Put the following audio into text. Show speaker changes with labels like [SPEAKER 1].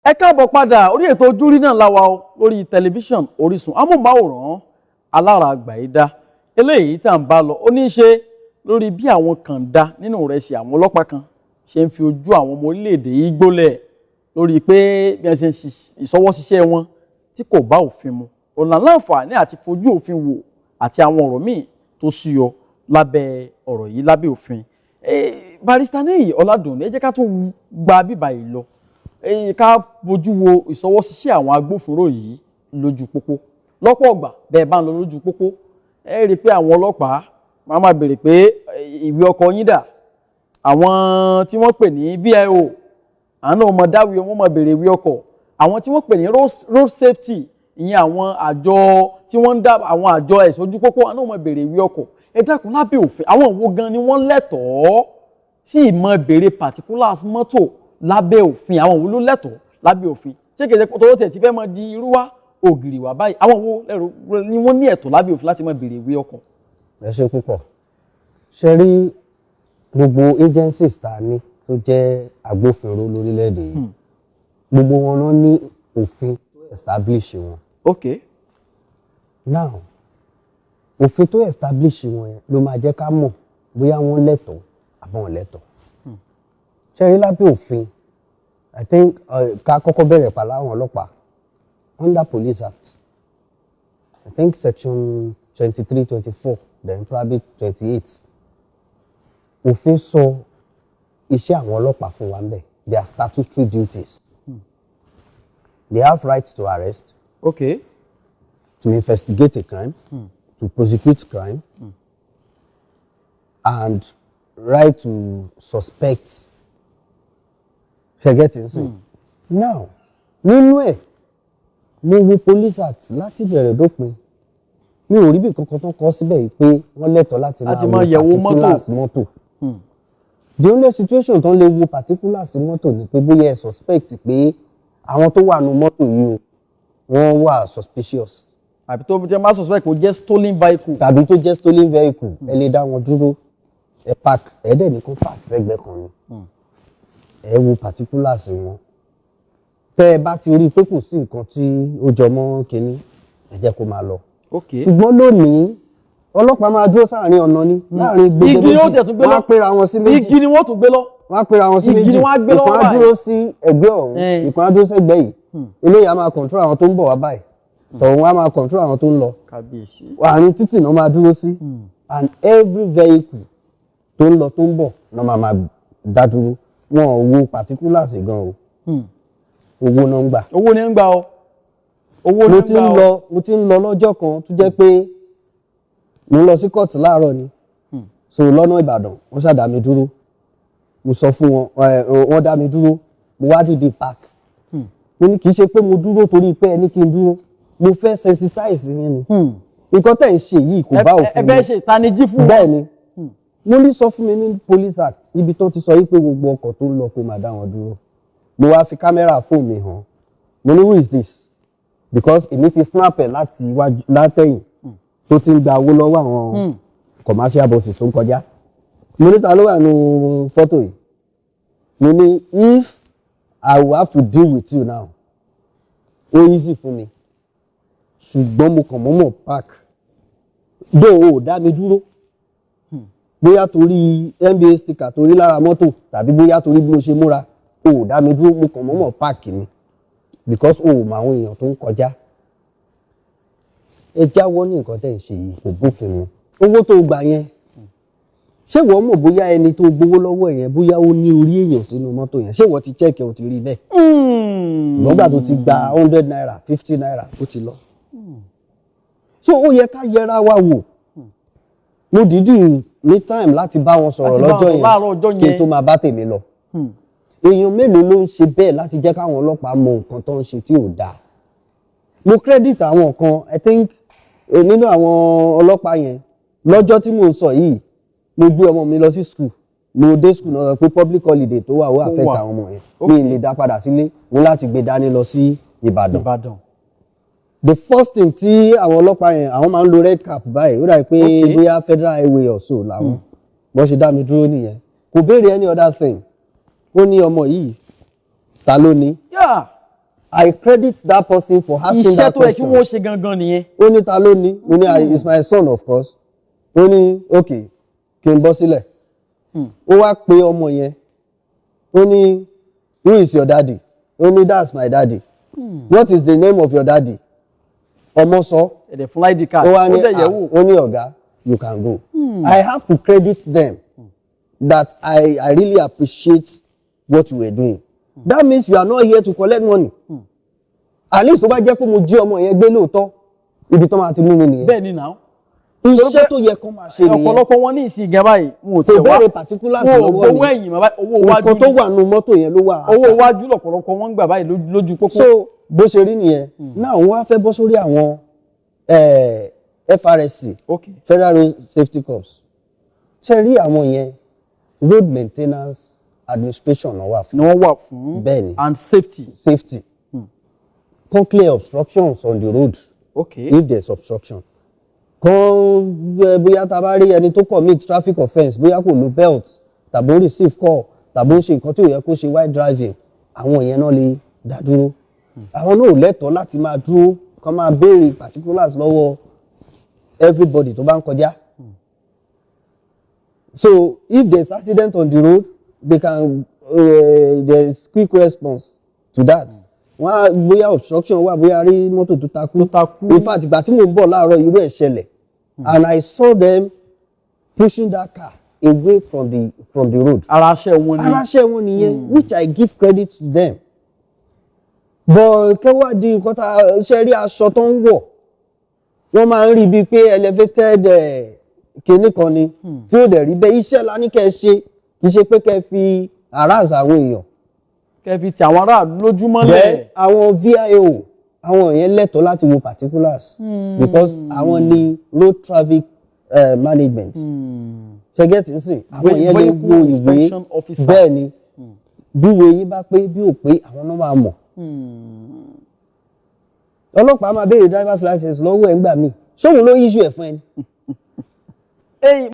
[SPEAKER 1] Ẹ káàbọ̀ padà orí ètò ojúrí náà la wà lórí tẹlifíṣàn Orisun amóhùnmáwòrán alára àgbàyídá eléyìí tí à ń bá lọ ó ní í ṣe lórí bí àwọn kàńdá nínú ìrẹsì àwọn ọlọ́pàá kan ṣe ń fi ojú àwọn ọmọ orílẹ̀-èdè yìí gbólẹ̀ lórí pé bí wọ́n ṣe ń ìṣọwọ́ ṣiṣẹ́ wọn tí kò bá òfin mu ọ̀nà láǹfààní àti fojú òfin wò àti àwọn ọ̀rọ̀ míì tó súyọ lábẹ́ ọ̀rọ̀ yìí lábẹ́ òfin. Barrister Níyì Ọládùnní ẹ jẹ́ ká tún gba bíbá yìí lọ ká bójú wo ìṣọwọ́ ṣiṣẹ́ àwọn agbófinró yìí lójú pópó lọ́pọ̀ ọgbà bẹ́ẹ̀ bá ń lọ lójú pópó ẹ rí i pé àwọn ọlọ́pàá máa béèrè pé ìwé ọkọ̀ yín dà àwọn tí wọ́n pè ní VIO àwọn náà mọ̀ dáwìí wọ́n mọ̀ béèrè ìwé ọkọ̀ àwọn tí wọ́n pè ní road safety ìyẹn àwọn àjọ tí wọ́n ń dá àwọn àjọ ẹ̀ṣọ́ ojú pópó àwọn náà mọ̀ béèrè ìwé ọkọ̀ ẹ dákun lábẹ́ òfin àwọn wo gan ni wọ́n lẹ́tọ̀ọ́ sí ìmọ̀ béèrè particulars mọ́tò lábẹ́ òfin àwọn wo ló lẹ́tọ̀ọ́ lábẹ́ òfin ṣé kìí ṣe pé tọwọ́ tẹ̀ tí fẹ́ mọ di irú wa ògiri wà báyìí àwọn wo lẹ́rù ni wọ́n ní ẹ̀tọ́ lábẹ́ òfin láti mọ béèrè ìwé ọkọ̀.
[SPEAKER 2] ẹ ṣe púpọ̀ ṣe rí gbogbo agencies tá a ní tó jẹ́ agbófinró lórílẹ̀‐èdè yìí gbogbo wọn náà ní òfin tó establish wọn.
[SPEAKER 1] ok
[SPEAKER 2] now òfin tó establish wọn yẹn ló máa jẹ́ ká mọ̀ bóyá wọ́n lẹ́tọ̀ọ́ àbọ̀n lẹ́tọ̀ọ́ ṣẹ́rí lábẹ́ òfin I think ká kọ́kọ́ bẹ̀rẹ̀ pàlà àwọn ọlọ́pàá under Police Act I think section 23, 24 then probably 28 òfin sọ iṣẹ́ àwọn ọlọ́pàá fún wa ńbẹ̀ their statutory duties they have right to arrest
[SPEAKER 1] okay
[SPEAKER 2] to investigate a crime to prosecute crime and right to suspect forgetting so now nínú ẹ̀ mo wo Police Act láti bẹ̀rẹ̀ dópin mi ò rí bí kankan tó kọ síbẹ̀ yìí pé wọ́n lẹ́tọ̀ọ́ láti máa wo particulars mọ́tò the only situation tó ń lè wo particulars mọ́tò ni pé bóyá ẹ suspect pé àwọn tó wà nù mọ́tò yìí o wọ́n wà suspicious
[SPEAKER 1] àbí tó jẹ́ má suspect kó jẹ́ stolen vehicle
[SPEAKER 2] tàbí tó jẹ́ stolen vehicle ẹ lè dá wọn dúró ẹ park ẹ dẹ̀ ní kó park sẹ́gbẹ̀ẹ́ kan ni ẹ wo particulars wọn tẹ́ ẹ bá ti rí i pé kò sí nǹkan tí ó jọ mọ́ kínní ẹ jẹ́ kó máa lọ. ṣùgbọ́n lónìí ọlọ́pàá máa dúró sáàrin ọ̀nà ni láàrin gbèdé méjì wọ́n á pera wọn sí méjì
[SPEAKER 1] igi ni wọ́n tún gbé lọ
[SPEAKER 2] wọ́n á pera wọn sí méjì ìkan á dúró sí ẹgbẹ́ ọ̀hún ìkan á dúró sẹ́gbẹ́ yìí eléyìí á máa control àwọn tó ń bọ̀ wá báyìí tọ̀hún á máa control àwọn tó ń lọ àárín títì náà máa dúró sí and every vehicle tó ń lọ tó ń bọ̀ náà máa dá dúró wọn ò wo particulars gan o owó náà ń gbà.
[SPEAKER 1] owó ni ń gbà o owó ni ń gbà o.
[SPEAKER 2] mo ti ń lọ lọ́jọ́ kan tó jẹ́ pé mo ń lọ sí kóòtù láàárọ̀ ni so lọ́nà Ìbàdàn wọ́n ṣàdá mi dúró mo sọ fún wọn wọ́n dá mi dúró mo wá dìde park mo ní kì í ṣe pé mo dúró torí pé ẹni kí n dúró mo fẹ́ sensitize yín ni nǹkan tẹ̀ ń ṣe yìí kò bá òfin
[SPEAKER 1] mu ẹ bẹ́ẹ̀ ṣe ìtanijí fún wọn.
[SPEAKER 2] bẹ́ẹ̀ ni mo ní sọ fún mi ní Police Act ibi tó ti sọ yìí pé gbogbo ọkọ̀ tó ń lọ pé máa dá wọn dúró mo wá fi kámẹ́rà fóònù mi hàn mo ní who is this because èmi ti snap ẹ̀ láti iwájú látẹ̀yìn tó ti ń gba owó lọ́wọ́ àwọn commercial buses tó ń kọjá mo ní ta ló wà nínú fọ́tò yìí mo ní if I will have to deal with you now ó easy fún mi ṣùgbọ́n mo kàn mọ́mọ́ park dó o dá mi dúró bóyá torí NBA sticker torí lára mọ́tò tàbí bóyá torí bí mo ṣe múra o dá mi dúró mo kàn mọ́mọ́ páàkì ni because o mọ àwọn èèyàn tó ń kọjá ẹ jáwọ́ ní nǹkan tẹ́ ń ṣe yìí kò bófin mu owó tó gbà yẹn ṣé wọ́n mọ̀ bóyá ẹni tó gbowó lọ́wọ́ yẹn bóyá ó ní orí èèyàn sínú mọ́tò yẹn ṣé wọ́n ti check ẹ̀ o ti rí bẹ́ẹ̀ lọ́gbà tó ti gba 100 naira 50 naira ó ti lọ so ó yẹ ká yẹra wa wò mo dìídì ní time láti bá wọn sọ̀rọ̀ lọ́jọ́ yẹn kí n tó máa bá tèmi lọ èèyàn mélòó ló ń ṣe bẹ́ẹ̀ láti jẹ́ káwọn ọlọ́pàá mọ nǹkan tó ń ṣe tí ò dáa mo credit àwọn kan I think nínú àwọn ọlọ́pàá yẹn lọ́jọ́ tí mò ń sọ yìí mo gbé ọmọ mi lọ sí school mo dé school náà pé public holiday tó wà ó affect àwọn ọmọ yẹn mi lè dá padà sílé mo láti gbé dání lọ sí Ìbàdàn the first thing tí àwọn ọlọ́pàá yẹn àwọn máa ń lo red cap báyìí ó dà pé bóyá federal highway or so làwọn bó ṣe dá mi dúró nìyẹn kò béèrè any other thing ó ní ọmọ yìí ta ló ní I credit that person for asking that question.
[SPEAKER 1] Iṣẹ́ tó yẹ kí wọ́n ṣe gangan nìyẹn.
[SPEAKER 2] Ó ní ta ló ní? Mo ní it's my son of course. Ó ní okay kí n bọ́ sílẹ̀. Ó wá pe ọmọ yẹn. Ó ní who is your daddy? Ó ní that's my daddy. What is the name of your daddy? Ọmọ sọ.
[SPEAKER 1] Ẹ̀dẹ̀ fún ID card.
[SPEAKER 2] Ó wá ní ó ní ọ̀gá you can go. I have to credit them that I really appreciate what you were doing. That means you are not here to collect money. At least tó bá jẹ́ pé mo jí ọmọ yẹn gbé lóòótọ́ ibi tó máa ti mú mi nìyẹn.
[SPEAKER 1] Bẹ́ẹ̀ ni náà.
[SPEAKER 2] Iṣẹ́ tó yẹ kó máa ṣe nìyẹn.
[SPEAKER 1] Ọ̀pọ̀lọpọ̀ wọn ní ìsìn gan báyìí wọn ò tẹ̀ wá.
[SPEAKER 2] Bẹ̀rẹ̀ particulars lọ́wọ́ ni.
[SPEAKER 1] Owó ẹ̀yìn màbá owó iwájú.
[SPEAKER 2] Nǹkan tó wà nínú mọ́tò yẹn ló wà.
[SPEAKER 1] Owó iwájú lọ̀pọ̀lọpọ̀ wọn ń gbà báyìí lójú pópó.
[SPEAKER 2] So bó ṣe rí nìyẹn. Náà wọ́n á fẹ́ bọ́ sórí àwọn FRSC, Federal Road Safety Corps. Ṣé rí àwọn yẹn road maintenance administration náà wà fún.
[SPEAKER 1] Ni wọ́n wà fún.
[SPEAKER 2] Bẹ́ẹ̀ni.
[SPEAKER 1] And safety.
[SPEAKER 2] Safety. Come clear obstructions on the road. If there's obstruction. Kan bóyá tá bá rí ẹni tó commit traffic offence bóyá kò lo belt tàbí ó receive call tàbí ó ṣe nǹkan tí ò yẹ kó ṣe while driving àwọn yẹn náà lè dá dúró. Àwọn náà ò lẹ́tọ̀ọ́ láti máa dúró kán máa béèrè particulars lọ́wọ́ everybody tó bá ń kọjá. So if there's accident on the road they can there's quick response to that. Wọ́n á bóyá obstruction wà bóyá rí mọ́tò tó takú. In fact ìgbà tí mò ń bọ̀ láàárọ̀ irú ẹ̀ ṣẹlẹ̀ and I saw them pushing that car away from the road. Araṣẹ́ wọn nìyẹn which I give credit to them. But kẹwàá di nǹkan tá ṣe rí aṣọ tó ń wọ̀ wọ́n máa ń rí bíi pé elevated kinní kan ni tí ó dẹ̀ rí bẹ́ẹ̀ iṣẹ́ la ní kẹ́ ẹ ṣe kì í ṣe pé kẹ́ ẹ fi harass àwọn èèyàn.
[SPEAKER 1] Kẹfì tí àwọn aráàlú lójúmọ́lẹ̀.
[SPEAKER 2] Bẹ́ẹ̀ àwọn VIO àwọn yẹn lẹ́tọ̀ọ́ láti wo particulars because àwọn ni road traffic management. Ṣé get n sìn àwọn yẹn lè wo ìwé bẹ́ẹ̀ ni bí ìwé yín bá pé bí ò pé àwọn náà máa mọ̀. Ọlọ́pàá máa béèrè driver's license lọ́wọ́ ẹ̀ ń gbà mí ṣóun ló issue ẹ̀ fún ẹni.